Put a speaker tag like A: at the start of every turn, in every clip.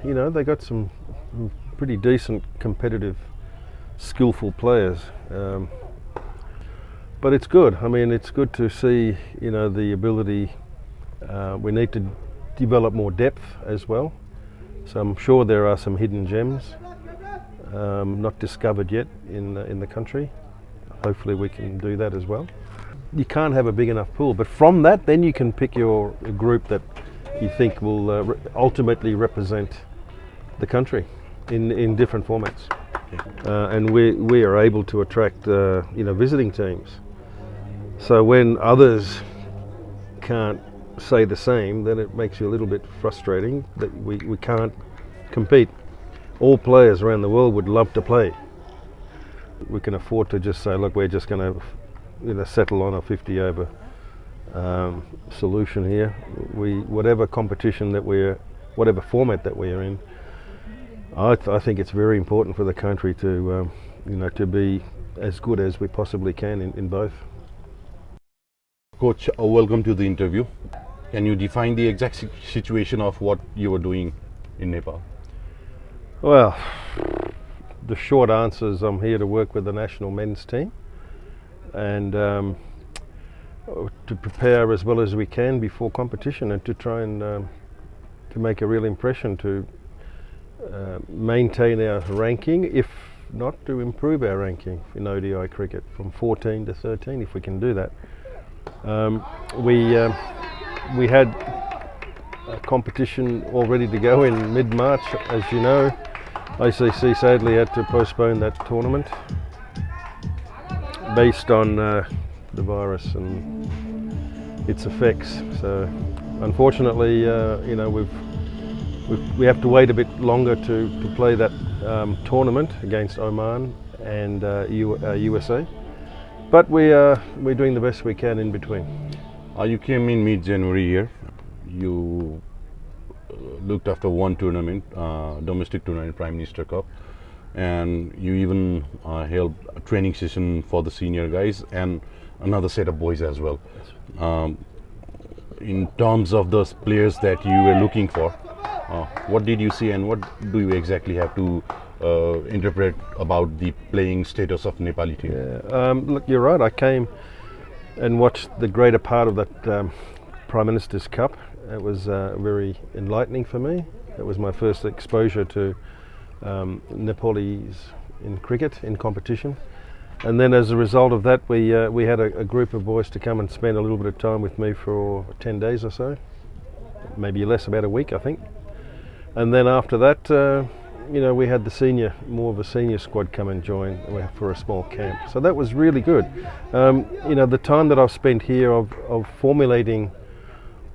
A: You know, they got some pretty decent, competitive, skillful players. But it's good. I mean, it's good to see, you know, the ability. We need to develop more depth as well. So I'm sure there are some hidden gems not discovered yet in the country. Hopefully we can do that as well. You can't have a big enough pool, but from that then you can pick your group that you think will ultimately represent the country in different formats. And we are able to attract you know, visiting teams. So when others can't say the same, then it makes you a little bit frustrating that we can't compete. All players around the world would love to play. We can afford to just say, look, we're just going to, you know, settle on a 50 over solution here. Whatever competition that whatever format that we are in, I think it's very important for the country to, you know, to be as good as we possibly can in both.
B: Coach, welcome to the interview. Can you define the exact situation of what you were doing in Nepal?
A: Well, the short answer is I'm here to work with the national men's team and to prepare as well as we can before competition and to try and to make a real impression, to maintain our ranking, if not to improve our ranking in ODI cricket from 14 to 13 if we can do that. We had a competition all ready to go in mid-March. As you know, ICC sadly had to postpone that tournament based on the virus and its effects. So unfortunately, you know, we have to wait a bit longer to play that tournament against Oman and USA. But we're doing the best we can in between.
B: You came in mid-January here. You looked after one tournament, domestic tournament, Prime Minister Cup, and you even held a training session for the senior guys and another set of boys as well. In terms of those players that you were looking for, what did you see and what do you exactly have to interpret about the playing status of Nepali team?
A: Yeah, look, you're right. I came and watched the greater part of that Prime Minister's Cup. It was very enlightening for me. It was my first exposure to Nepalese in cricket, in competition. And then as a result of that, we had a group of boys to come and spend a little bit of time with me for 10 days or so. Maybe less, about a week I think. And then after that, you know, we had more of a senior squad come and join for a small camp. So that was really good. You know, the time that I've spent here of formulating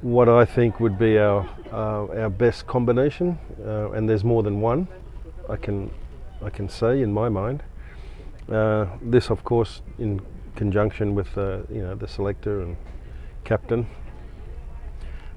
A: what I think would be our best combination, and there's more than one, I can say in my mind. This, of course, in conjunction with you know, the selector and captain.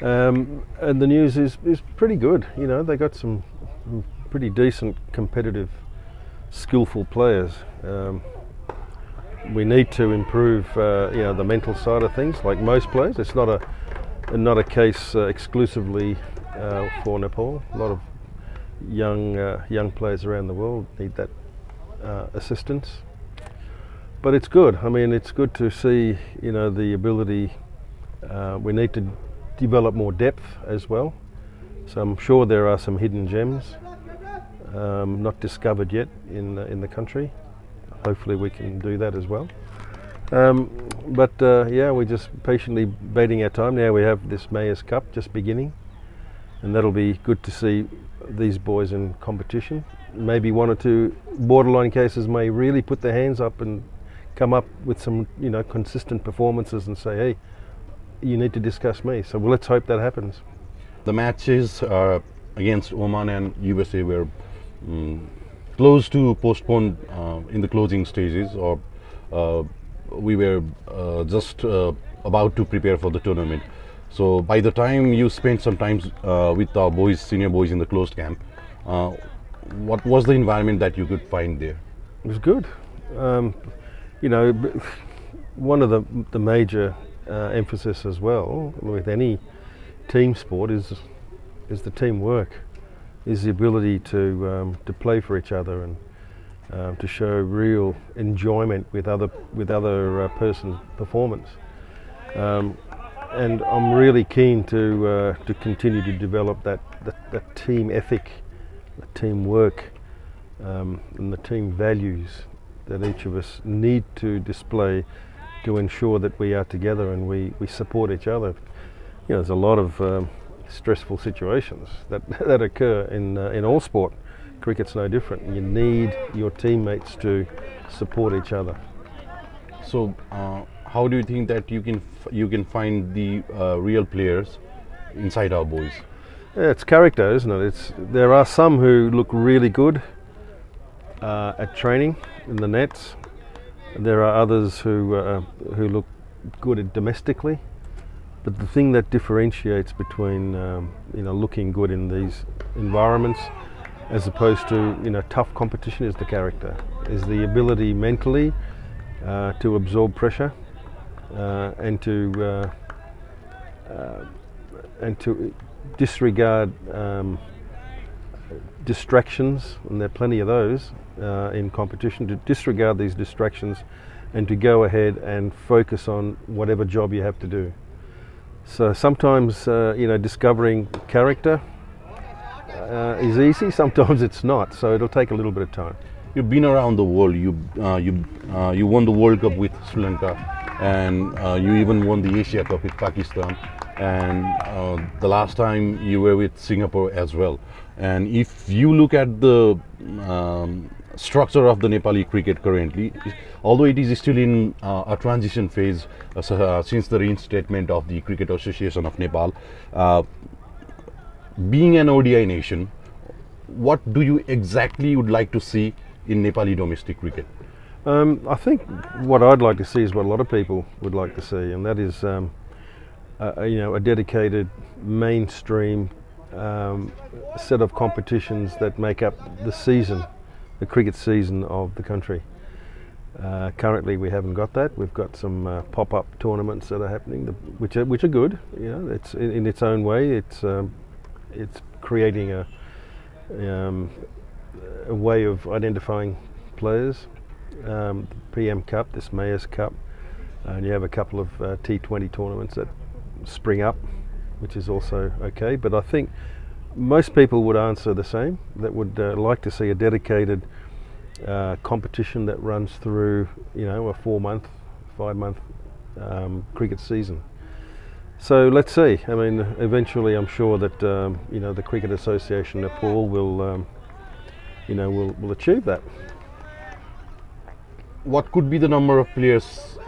A: And the news is pretty good. You know, they got some pretty decent, competitive, skillful players. We need to improve, you know, the mental side of things. Like most players, it's not a case exclusively for Nepal. A lot of young players around the world need that assistance. But it's good. I mean, it's good to see, you know, the ability. We need to develop more depth as well. So I'm sure there are some hidden gems not discovered yet in the country. Hopefully we can do that as well. But yeah, we're just patiently biding our time. Now we have this Mayor's Cup just beginning, and that'll be good to see these boys in competition. Maybe one or two borderline cases may really put their hands up and come up with some, you know, consistent performances and say, hey, you need to discuss me. So let's hope that happens.
B: The matches against Oman and USA were close to postponed in the closing stages, or we were just about to prepare for the tournament. So by the time you spent some time with our boys, senior boys in the closed camp, what was the environment that you could find there?
A: It was good. You know, one of the major emphasis as well with any team sport is the teamwork. is the ability to play for each other and to show real enjoyment with other person's performance. And I'm really keen to continue to develop that team ethic, the teamwork, and the team values that each of us need to display to ensure that we are together and we support each other. You know, there's a lot of stressful situations that occur in all sport. Cricket's no different. You need your teammates to support each other.
B: So, how do you think that you can find the real players inside our boys?
A: Yeah, it's character, isn't it? There are some who look really good at training in the nets. There are others who look good domestically. But the thing that differentiates between looking good in these environments as opposed to tough competition is the character, is the ability mentally to absorb pressure and to disregard distractions, and there are plenty of those in competition, to disregard these distractions and to go ahead and focus on whatever job you have to do. So sometimes discovering character is easy, sometimes it's not, so it'll take a little bit of time.
B: You've been around the world. You won the World Cup with Sri Lanka, and you even won the Asia Cup with Pakistan, and the last time you were with Singapore as well. And if you look at the structure of the Nepali cricket currently, although it is still in a transition phase since the reinstatement of the Cricket Association of Nepal, being an ODI nation, what do you exactly would like to see in Nepali domestic cricket?
A: I think what I'd like to see is what a lot of people would like to see, and that is a dedicated mainstream set of competitions that make up the cricket season of the country. Currently we haven't got that. We've got some pop-up tournaments that are happening, which are good. It's in its own way. It's creating a way of identifying players. The PM Cup, this Mayor's Cup, and you have a couple of T20 tournaments that spring up, which is also okay. But I think most people would answer the same, that would like to see a dedicated competition that runs through a 4-month, 5-month cricket season. So let's see. I mean, eventually I'm sure that the Cricket Association Nepal will achieve that.
B: What could be the number of players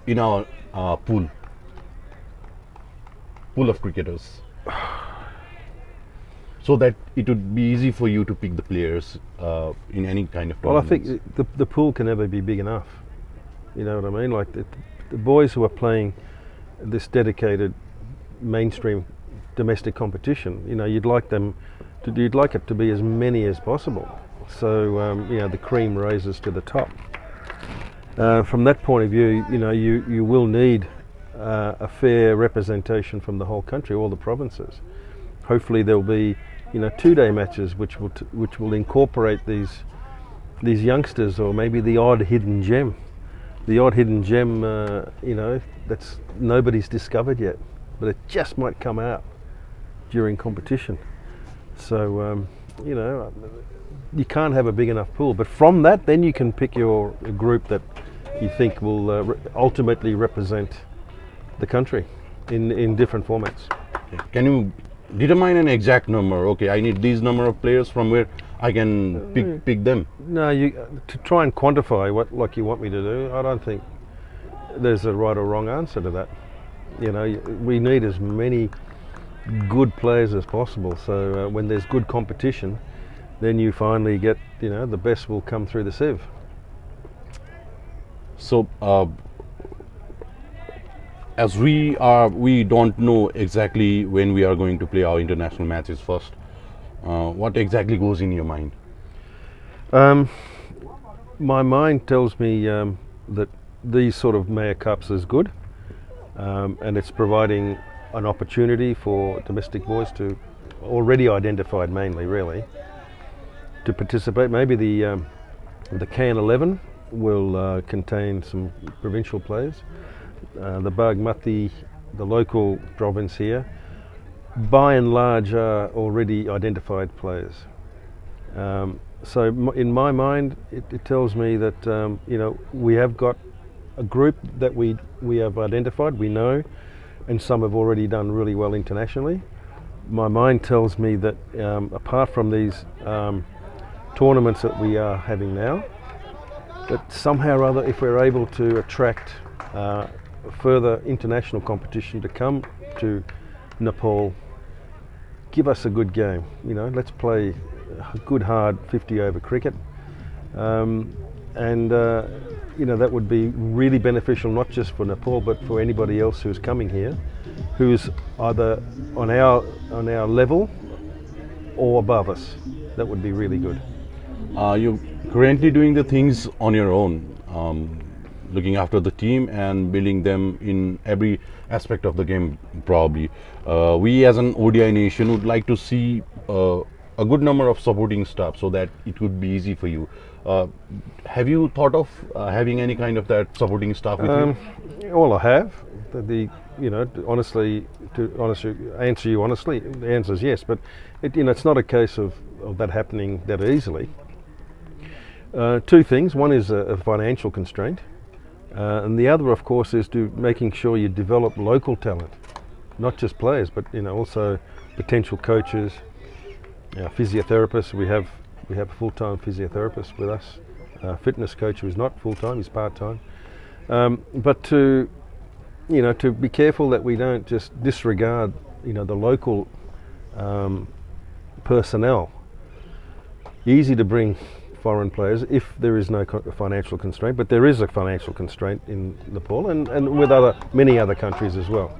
B: in our pool of cricketers, so that it would be easy for you to pick the players in any kind of tournaments?
A: Well, I think the pool can never be big enough. You know what I mean? Like the boys who are playing this dedicated mainstream domestic competition, you'd like it to be as many as possible. So the cream rises to the top. From that point of view, you will need a fair representation from the whole country, all the provinces. Hopefully there'll be 2-day matches which will incorporate these youngsters, or maybe the odd hidden gem. The odd hidden gem, that's nobody's discovered yet, but it just might come out during competition. So you can't have a big enough pool, but from that then you can pick your group that you think will ultimately represent the country in different formats.
B: Can you determine an exact number? Okay, I need these number of players, from where I can pick them.
A: No, to try and quantify what like you want me to do, I don't think there's a right or wrong answer to that. We need as many good players as possible, so when there's good competition, then you finally get, the best will come through the sieve.
B: So as we don't know exactly when we are going to play our international matches first, what exactly goes in your mind?
A: My mind tells me that these sort of Mayor Cups is good, and it's providing an opportunity for domestic boys to already identified mainly, really, to participate. Maybe the Can 11 will contain some provincial players. The Bagmati, the local province here, by and large are already identified players. So in my mind, it tells me that we have got a group that we have identified, we know, and some have already done really well internationally. My mind tells me that apart from these tournaments that we are having now, that somehow or other, if we're able to attract further international competition to come to Nepal, give us a good game. Let's play a good hard 50-over cricket, and that would be really beneficial, not just for Nepal but for anybody else who's coming here, who's either on our level or above us. That would be really good.
B: You're currently doing the things on your own, looking after the team and building them in every aspect of the game, probably. We as an ODI nation would like to see a good number of supporting staff so that it would be easy for you. Have you thought of having any kind of that supporting staff with you?
A: Well, I have. Honestly, to answer you honestly, the answer is yes. But it's not a case of that happening that easily. Two things. One is a financial constraint, and the other, of course, is to making sure you develop local talent, not just players, but also potential coaches, physiotherapists. We have a full-time physiotherapist with us, fitness coach who is not full-time, he's part-time. But to be careful that we don't just disregard the local personnel. Easy to bring foreign players if there is no financial constraint, but there is a financial constraint in Nepal and with many other countries as well.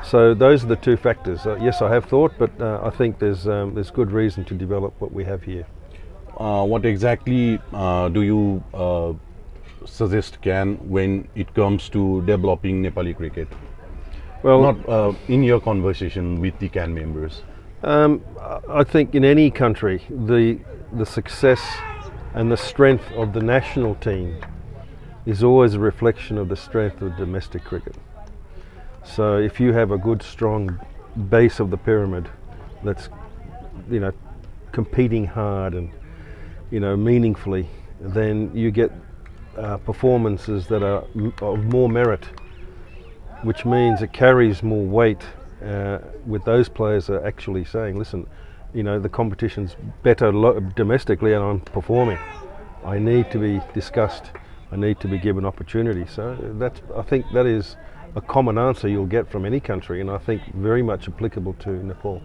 A: So those are the two factors. Yes, I have thought, but I think there's good reason to develop what we have here.
B: What exactly do you suggest when it comes to developing Nepali cricket? Well, not in your conversation with the CAN members.
A: I think in any country, the success and the strength of the national team is always a reflection of the strength of domestic cricket. So if you have a good, strong base of the pyramid that's, competing hard and, meaningfully, then you get performances that are of more merit, which means it carries more weight with those players are actually saying, listen, the competition's better domestically and I'm performing. I need to be discussed. I need to be given opportunity. So I think that is a common answer you'll get from any country, and I think very much applicable to Nepal.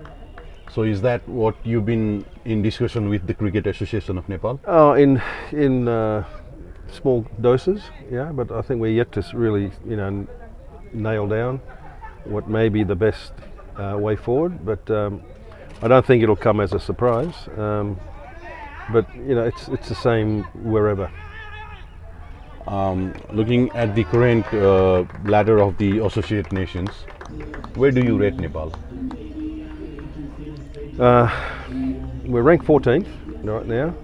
B: So is that what you've been in discussion with the Cricket Association of Nepal?
A: In small doses, yeah, but I think we're yet to really, nail down what may be the best way forward. But I don't think it'll come as a surprise. But it's the same wherever.
B: Looking at the current ladder of the associate nations, where do you rate Nepal?
A: We're ranked 14th right now.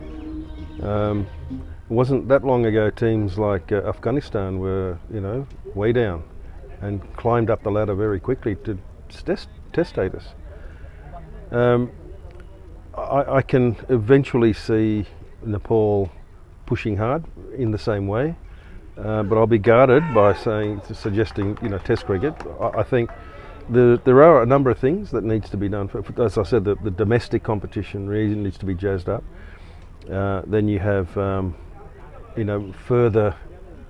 A: It wasn't that long ago teams like Afghanistan were, way down and climbed up the ladder very quickly to test status. I can eventually see Nepal pushing hard in the same way, but I'll be guarded by suggesting, Test cricket. I think there are a number of things that needs to be done. As I said, the domestic competition really needs to be jazzed up. Then you have, further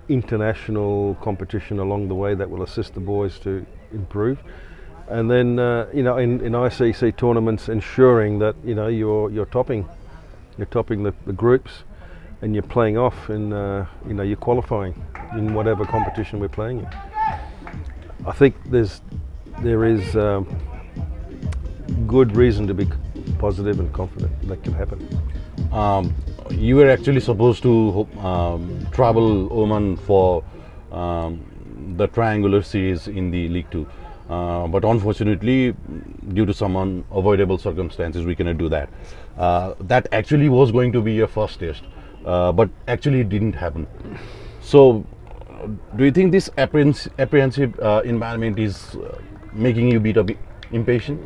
A: international competition along the way that will assist the boys to improve. And then, in ICC tournaments, ensuring that you're topping the groups, and you're playing off, and you're qualifying in whatever competition we're playing in. I think there is good reason to be positive and confident that can happen.
B: You were actually supposed to travel Oman for the triangular series in the League 2. but unfortunately, due to some unavoidable circumstances, we cannot do that. That actually was going to be your first test, but actually it didn't happen. So, do you think this apprehensive environment is making you a bit impatient?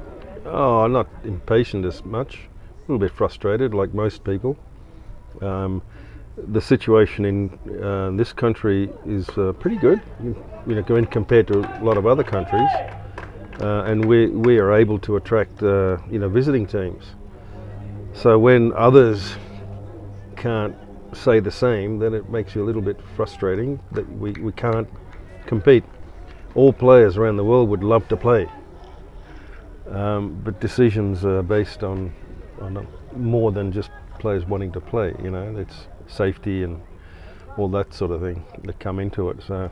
A: Oh, I'm not impatient as much. A little bit frustrated, like most people. The situation in this country is pretty good, when compared to a lot of other countries, and we are able to attract visiting teams. So when others can't say the same, then it makes you a little bit frustrating that we can't compete. All players around the world would love to play, but decisions are based on more than just players wanting to play. It's safety and all that sort of thing that come into it. So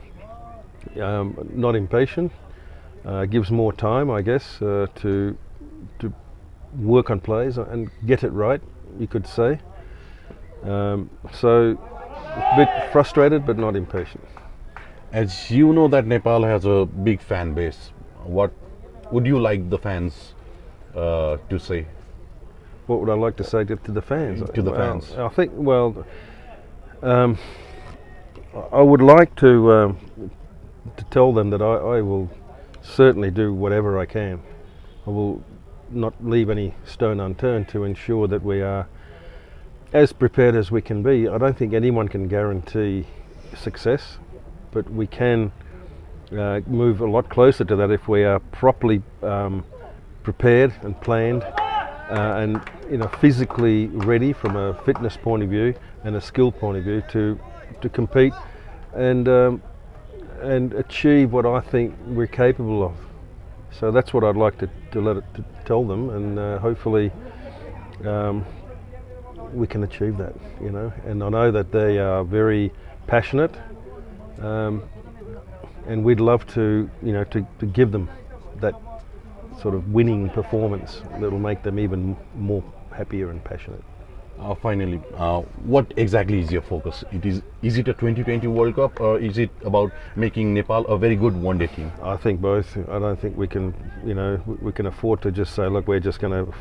A: not impatient. Gives more time, I guess, to work on plays and get it right, you could say. So a bit frustrated but not impatient.
B: As you know that Nepal has a big fan base, what would you like the fans to say?
A: What would I like to say to the fans?
B: To the fans.
A: I think, I would like to tell them that I will certainly do whatever I can. I will not leave any stone unturned to ensure that we are as prepared as we can be. I don't think anyone can guarantee success, but we can move a lot closer to that if we are properly prepared and planned and physically ready from a fitness point of view and a skill point of view to compete and achieve what I think we're capable of. So that's what I'd like to tell them, and hopefully we can achieve that. And I know that they are very passionate, and we'd love to give them that sort of winning performance that'll make them even more happier and passionate.
B: Finally, what exactly is your focus? Is it a 2020 World Cup, or is it about making Nepal a very good one-day team?
A: I think both. I don't think we can, we can afford to just say, look, we're just going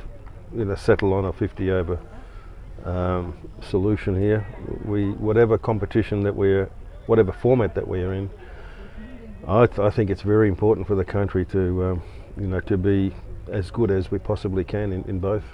A: to, settle on a 50 over solution here. Whatever competition whatever format that we're in, I think it's very important for the country to, to be as good as we possibly can in both.